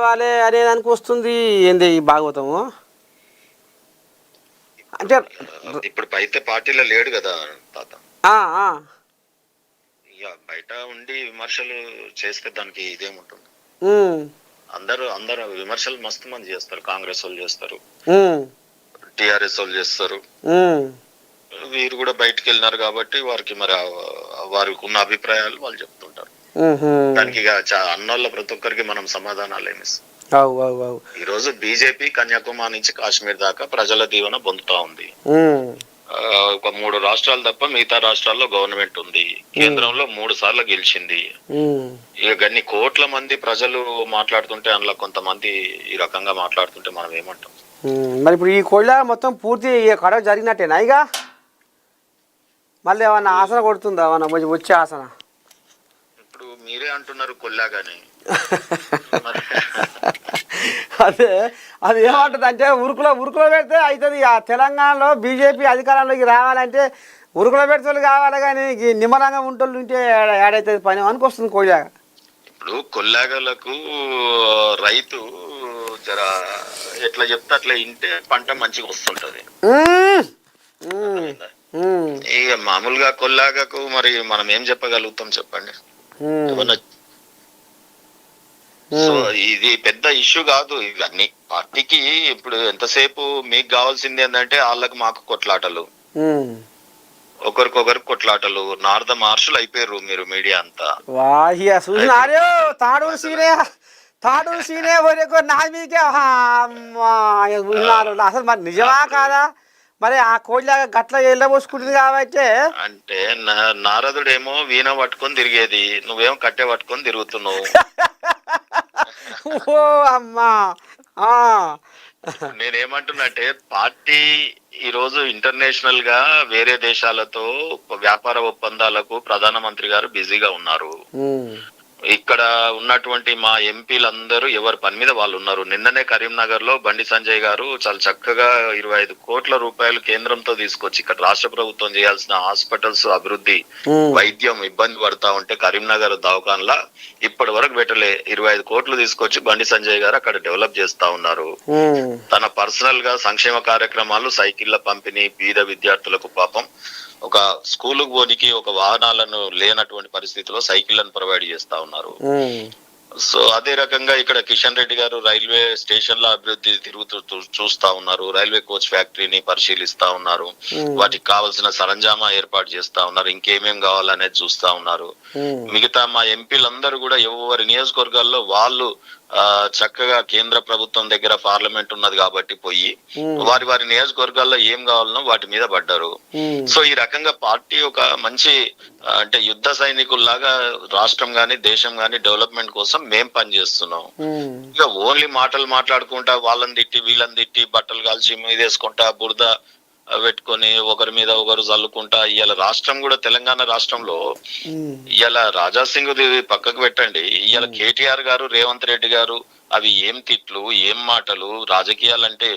వాళ్ళే అనేదానికి వస్తుంది ఏంది ఈ భాగవతము అంటే ఇప్పుడు అయితే పార్టీలో లేడు కదా తాత. ఇక బయట ఉండి విమర్శలు చేస్తే దానికి ఇదేముంటుంది. అందరు విమర్శలు మస్తు మంది చేస్తారు. కాంగ్రెస్ వాళ్ళు చేస్తారు, టిఆర్ఎస్ వాళ్ళు చేస్తారు. వీరు కూడా బయటకు వెళ్ళినారు కాబట్టి వారికి మరి వారికి ఉన్న అభిప్రాయాలు వాళ్ళు చెప్తుంటారు. దానికి అన్నోళ్ళ ప్రతి ఒక్కరికి మనం సమాధానాలు ఏమిస్తాం. ఈ రోజు బీజేపీ కన్యాకుమారి నుంచి కాశ్మీర్ దాకా ప్రజల దీవెన పొందుతా ఉంది. ఒక 3 రాష్ట్రాలు తప్ప మిగతా రాష్ట్రాల్లో గవర్నమెంట్ ఉంది. కేంద్రంలో 3 సార్లు గెలిచింది. ఇక గన్ని కోట్ల మంది ప్రజలు మాట్లాడుతుంటే అందులో కొంతమంది ఈ రకంగా మాట్లాడుతుంటే మనం ఏమంటాం? మరి ఇప్పుడు ఈ కోళ్ళ మొత్తం పూర్తి కడవ జరిగినట్టేనా? ఇక మళ్ళీ ఏమన్నా ఆసన కొడుతుందా? ఏమన్నా వచ్చే ఆసన? ఇప్పుడు మీరే అంటున్నారు కొల్లాగాని. అదే అది ఏమంటుంది అంటే ఉరుకులో పెడితే అవుతుంది. ఆ తెలంగాణలో బీజేపీ అధికారంలోకి రావాలంటే ఉరుకులో పెడితే కావాలి, కానీ నిమ్మలంగా ఉంటోళ్ళు ఉంటే ఏడైతుంది పని అనుకొస్తుంది కోళ్ళాగ. ఇప్పుడు కొల్లాగలకు రైతు జర ఎట్లా చెప్తే అట్లా ఇంటే పంట మంచిగా వస్తుంటది. ఇక మామూలుగా కొల్లాగకు మరి మనం ఏం చెప్పగలుగుతాం చెప్పండి? సో ఇది పెద్ద ఇష్యూ కాదు. ఇవన్నీ పార్టీకి ఇప్పుడు ఎంతసేపు మీకు కావాల్సింది ఏంటంటే వాళ్ళకి మాకు కొట్లాటలు, ఒకరికొకరు కొట్లాటలు, నార్ద మార్షులు అయిపోయారు మీరు మీడియా అంతా. తాడూరు సీనే నాకే అసలు మరి నిజమా కాదా? మరి ఆ కోళ్ళగా గట్ల ఎల్లబోసుకుంటుంది కాబట్టి. అంటే నారదుడేమో వీణ పట్టుకొని తిరిగేది, నువ్వేమో కట్టె పట్టుకొని తిరుగుతున్నావు. ఓ అమ్మా, నేనేమంటున్నట్టే పార్టీ ఈ రోజు ఇంటర్నేషనల్ గా వేరే దేశాలతో వ్యాపార ఒప్పందాలకు ప్రధానమంత్రి గారు బిజీగా ఉన్నారు. ఇక్కడ ఉన్నటువంటి మా ఎంపీలందరూ ఎవరి పని మీద వాళ్ళు ఉన్నారు. నిన్ననే కరీంనగర్ లో బండి సంజయ్ గారు చాలా చక్కగా 25 కోట్ల రూపాయలు కేంద్రంతో తీసుకొచ్చి ఇక్కడ రాష్ట్ర ప్రభుత్వం చేయాల్సిన హాస్పిటల్స్ అభివృద్ధి, వైద్యం ఇబ్బంది పడతా ఉంటే కరీంనగర్ దవాఖాన్లా ఇప్పటి వరకు పెట్టలే 25 కోట్లు తీసుకొచ్చి బండి సంజయ్ గారు అక్కడ డెవలప్ చేస్తా ఉన్నారు. తన పర్సనల్ గా సంక్షేమ కార్యక్రమాలు, సైకిళ్ల పంపిణీ, బీద విద్యార్థులకు పాపం ఒక స్కూలుకు పోనికి ఒక వాహనాలను లేనటువంటి పరిస్థితిలో సైకిళ్లను ప్రొవైడ్ చేస్తా ఉన్నారు. సో అదే రకంగా ఇక్కడ కిషన్ రెడ్డి గారు రైల్వే స్టేషన్ల అభివృద్ధి తిరుగుతూ చూస్తా ఉన్నారు. రైల్వే కోచ్ ఫ్యాక్టరీని పరిశీలిస్తా ఉన్నారు. వాటికి కావాల్సిన సరంజామా ఏర్పాటు చేస్తా ఉన్నారు. ఇంకేమేం కావాలనేది చూస్తా ఉన్నారు. మిగతా మా ఎంపీలందరూ కూడా ఎవరి నియోజకవర్గాల్లో వాళ్ళు చక్కగా కేంద్ర ప్రభుత్వం దగ్గర పార్లమెంట్ ఉన్నది కాబట్టి పోయి వారి నియోజకవర్గాల్లో ఏం కావాలనో వాటి మీద పడ్డారు. సో ఈ రకంగా పార్టీ ఒక మంచి అంటే యుద్ధ సైనికుల్లాగా రాష్ట్రం గాని దేశం గాని డెవలప్మెంట్ కోసం మేం పనిచేస్తున్నాం. ఇక ఓన్లీ మాటలు మాట్లాడుకుంటా వాళ్ళని తిట్టి వీళ్ళని తిట్టి బట్టలు కాల్చి మీదేసుకుంటా బురద పెట్టుకొని ఒకరి మీద ఒకరు చల్లుకుంటా ఇవాళ రాష్ట్రం కూడా తెలంగాణ రాష్ట్రంలో ఇవాళ రాజాసింగ్ పక్కకు పెట్టండి, ఇవాళ కేటీఆర్ గారు రేవంత్ రెడ్డి గారు అవి ఏం తిట్లు ఏం మాటలు. రాజకీయాలంటే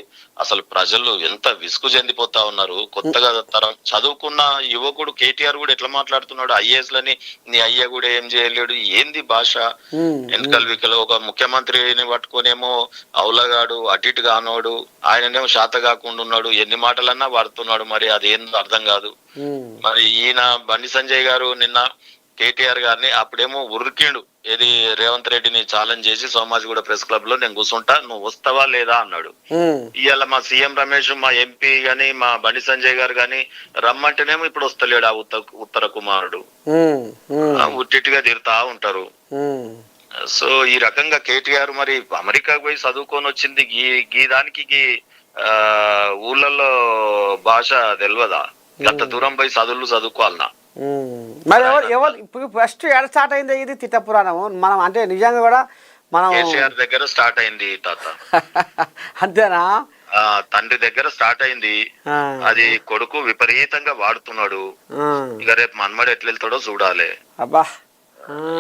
అసలు ప్రజలు ఎంత విసుగు చెందిపోతా ఉన్నారు. కొత్తగా తరం చదువుకున్న యువకుడు కేటీఆర్ కూడా ఎట్లా మాట్లాడుతున్నాడు, ఐఏఎస్ లని నీ అయ్య కూడా ఏం చేయలేడు, ఏంది భాష? ఎన్నికల వికలు ఒక ముఖ్యమంత్రిని పట్టుకొనేమో అవులగాడు అటు ఇటు కానోడు, ఆయననేమో శాత కాకుండా ఉన్నాడు, ఎన్ని మాటలన్నా వాడుతున్నాడు. మరి అదేందో అర్థం కాదు. మరి ఈయన బండి సంజయ్ గారు నిన్న కేటీఆర్ గారిని అప్పుడేమో ఉరికిండు, ఏది రేవంత్ రెడ్డిని ఛాలెంజ్ చేసి సోమాజిగూడ ప్రెస్ క్లబ్ లో నేను కూర్చుంటా నువ్వు వస్తావా లేదా అన్నాడు. ఇవాళ మా సీఎం రమేష్ మా ఎంపీ గాని మా బండి సంజయ్ గారు గాని రమ్మంటేనేమో ఇప్పుడు వస్తలేడు ఆ ఉత్తర కుమారుడు, ఉట్టిగా తిరుతా ఉంటారు. సో ఈ రకంగా కేటీఆర్ మరి అమెరికాకు పోయి చదువుకొని వచ్చింది గీ దానికి ఊళ్ళల్లో భాష తెలియదా? గంత దూరం పోయి చదువుకోవాలన్నా? మరి ఎవరు ఇప్పుడు ఫస్ట్ ఎక్కడ స్టార్ట్ అయింది ఇది తిట్ట పురాణము? మనం అంటే నిజంగా కూడా మనం కేసీఆర్ దగ్గర స్టార్ట్ అయింది తాత. అంతేనా? తండ్రి దగ్గర స్టార్ట్ అయింది. అది కొడుకు విపరీతంగా వాడుతున్నాడు. ఇక రేపు మన్మడు ఎట్లా వెళ్తాడో చూడాలి. అబ్బా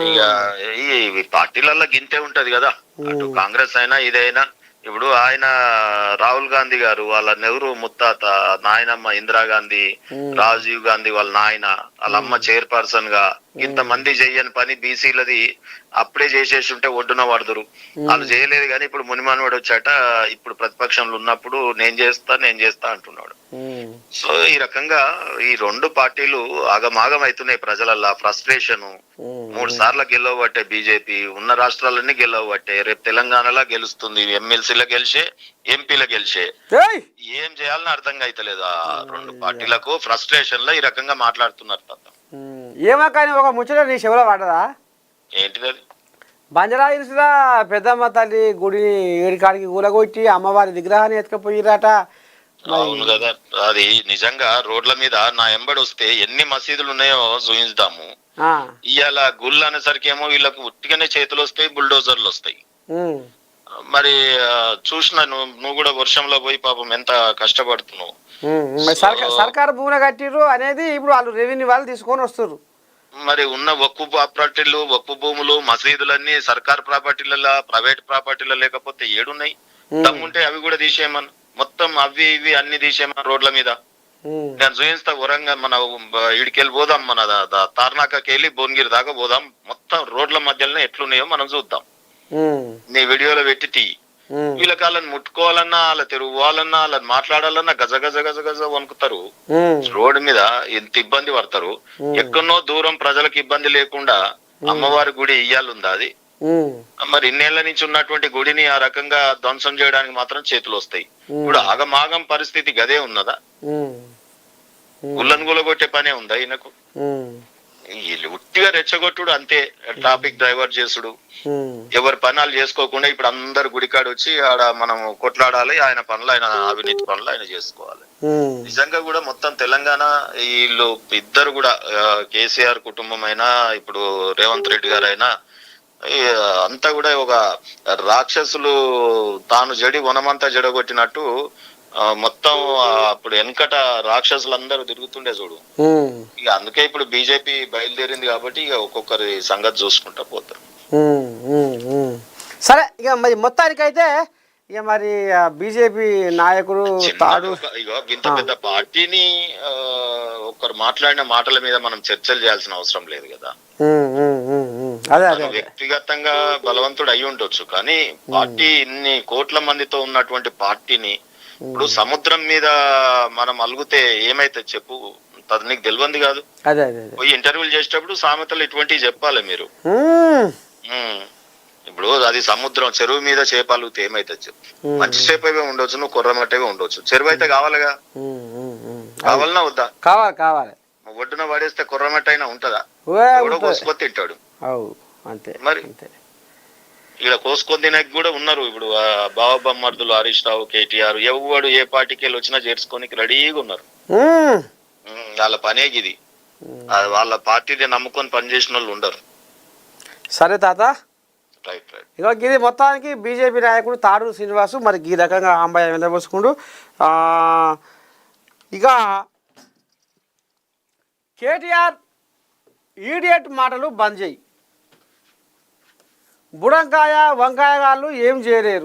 ఇక ఈ పార్టీలలో గింతే ఉంటది కదా, అటు కాంగ్రెస్ అయినా ఇదైనా. ఇప్పుడు ఆయన రాహుల్ గాంధీ గారు వాళ్ళ నెహ్రూ ముత్తాత, నాయనమ్మ ఇందిరాగాంధీ, రాజీవ్ గాంధీ వాళ్ళ నాయన, వాళ్ళ అమ్మ చైర్పర్సన్ గా ఇంతమంది చెయ్యని పని బీసీలది అప్పుడే చేసేసి ఉంటే ఒడ్డున పడదురు. వాళ్ళు చేయలేదు కానీ ఇప్పుడు మునిమనవాడు వచ్చాట ఇప్పుడు ప్రతిపక్షంలో ఉన్నప్పుడు నేను చేస్తా అంటున్నాడు. సో ఈ రకంగా ఈ రెండు పార్టీలు ఆగమాగం అవుతున్నాయి ప్రజలల్లా. ఫ్రస్ట్రేషన్ 3 సార్లు గెలవబట్టే బీజేపీ ఉన్న రాష్ట్రాలన్నీ గెలవబట్టే. రేపు తెలంగాణలో గెలుస్తుంది, ఎమ్మెల్సీలో గెలిచే, ఎంపీలో గెలిచే. ఏం చేయాలని అర్థం అయితలేదు ఆ రెండు పార్టీలకు. ఫ్రస్ట్రేషన్ లో ఈ రకంగా మాట్లాడుతున్నారు తాత. ఏమో కానీ ఒక ముచ్చట నీ చెవులో పడ్డదా? ఏంటిది అది? బంజరాయిల్స్లా పెద్దమ్మ తల్లి గుడిని ఏడికాడికి కూలగొట్టి అమ్మవారి విగ్రహాన్ని ఎత్తుకపోయిరాట. అవును కదా, అది నిజంగా రోడ్ల మీద నా ఎంబడి వస్తే ఎన్ని మసీదులు ఉన్నాయో చూపించుదాము. ఇవాళ గుళ్ళు అనేసరికి ఏమో వీళ్ళకు ఉట్టిగానే చేతులు వస్తాయి, బుల్డోజర్లు వస్తాయి. మరి చూసిన నువ్వు కూడా వర్షంలో పోయి పాపం ఎంత కష్టపడుతున్నావు. సర్కారు భూములు కట్టిర్రు అనేది ఇప్పుడు వాళ్ళు రెవెన్యూ వాళ్ళు తీసుకొని వస్తారు. మరి ఉన్న ఒక్కు ప్రాపర్టీలు, ఒక్కు భూములు, మసీదులన్నీ సర్కార్ ప్రాపర్టీలలో, ప్రైవేట్ ప్రాపర్టీలో లేకపోతే ఏడున్నాయి? దమ్ముంటే అవి కూడా తీసేయమని, మొత్తం అవి ఇవి అన్ని తీసేయమని రోడ్ల మీద. నేను చూపిస్తా వరంగా మన ఇడికెళ్ళి పోదాం, మన తార్నాకకి వెళ్ళి భువనగిరి దాకా పోదాం. మొత్తం రోడ్ల మధ్యలోనే ఎట్లున్నాయో మనం చూద్దాం. నీ వీడియోలో పెట్టి వీళ్ళకి వాళ్ళని ముట్టుకోవాలన్నా, వాళ్ళ తిరుగువాలన్నా, వాళ్ళని మాట్లాడాలన్నా గజ గజ గజ గజ వణుకుతారు. రోడ్డు మీద ఎంత ఇబ్బంది పడతారు. ఎక్కడో దూరం ప్రజలకు ఇబ్బంది లేకుండా అమ్మవారి గుడి ఇయ్యాలుందా అది? మరి ఇన్నేళ్ల నుంచి ఉన్నటువంటి గుడిని ఆ రకంగా ధ్వంసం చేయడానికి మాత్రం చేతులు వస్తాయి. ఇప్పుడు ఆగమాగం పరిస్థితి గదే ఉన్నదా? గుళ్ళను గులగొట్టే పనే ఉందా ఈయనకు? ఉట్టిగా రెచ్చగొట్టుడు అంతే, ట్రాఫిక్ డ్రైవర్ చేసుడు, ఎవరి పనులు చేసుకోకుండా ఇప్పుడు అందరు గుడికాడు వచ్చి ఆడ మనం కొట్లాడాలి, ఆయన పనులు ఆయన అవినీతి పనులు ఆయన చేసుకోవాలి. నిజంగా కూడా మొత్తం తెలంగాణ వీళ్ళు ఇద్దరు కూడా కేసీఆర్ కుటుంబం అయినా ఇప్పుడు రేవంత్ రెడ్డి గారు అయినా అంతా కూడా ఒక రాక్షసులు తాను జడి వనమంతా జడగొట్టినట్టు మొత్తం అప్పుడు వెనకట రాక్షసులందరూ తిరుగుతుండే చూడు. ఇక అందుకే ఇప్పుడు బీజేపీ బయలుదేరింది కాబట్టి ఇక ఒక్కొక్కరి సంగతి చూసుకుంటా పోతారు. సరే, ఇక మరి మొత్తానికైతే ఇక మరి బీజేపీ నాయకుడు ఇక ఇంత పెద్ద పార్టీని ఒకరు మాట్లాడిన మాటల మీద మనం చర్చలు చేయాల్సిన అవసరం లేదు కదా. వ్యక్తిగతంగా బలవంతుడు అయి ఉండొచ్చు, కానీ పార్టీ ఇన్ని కోట్ల మందితో ఉన్నటువంటి పార్టీని ఇప్పుడు సముద్రం మీద మనం అలుగుతే ఏమైతే చెప్పు, అది నీకు తెలియంది కాదు. పోయి ఇంటర్వ్యూలు చేసేటప్పుడు సామెతలు ఇటువంటివి చెప్పాలి మీరు. ఇప్పుడు అది సముద్రం, చెరువు మీద చేప అలుగుతే ఏమైతే చెప్పు. మంచి చేప ఉండొచ్చు, నువ్వు కొర్రమట్టవే ఉండొచ్చు, చెరువు అయితే కావాలిగా. కావాలన్నా వద్దా? కావాలి. ఒడ్డున పడేస్తే కొర్రమట్ట అయినా ఉంటదా? ఎవడో కోసుకొని తింటాడు. మరి ఇక్కడ కోసుకొని తినకి కూడా ఉన్నారు ఇప్పుడు బావబొమ్మర్దులు హరీష్ రావు, కేటీఆర్, ఎవడు ఏ పార్టీకి వెళ్ళి వచ్చినా చేర్చుకోనికి రెడీగా ఉన్నారు. వాళ్ళ పనే ఇది, వాళ్ళ పార్టీని నమ్ముకొని పనిచేసిన వాళ్ళు ఉండరు. సరే తాత, రైట్. ఇక ఇది మొత్తానికి బీజేపీ నాయకుడు తాడూరు శ్రీనివాసు మరి ఈ రకంగా అంబాయి వెళ్ళబోసుకుంటూ ఇక కేటీఆర్ ఈడియట్ మాటలు బంద్ చేయి, బుడంకాయ వంకాయ గాళ్ళు ఏం చేయలేరు.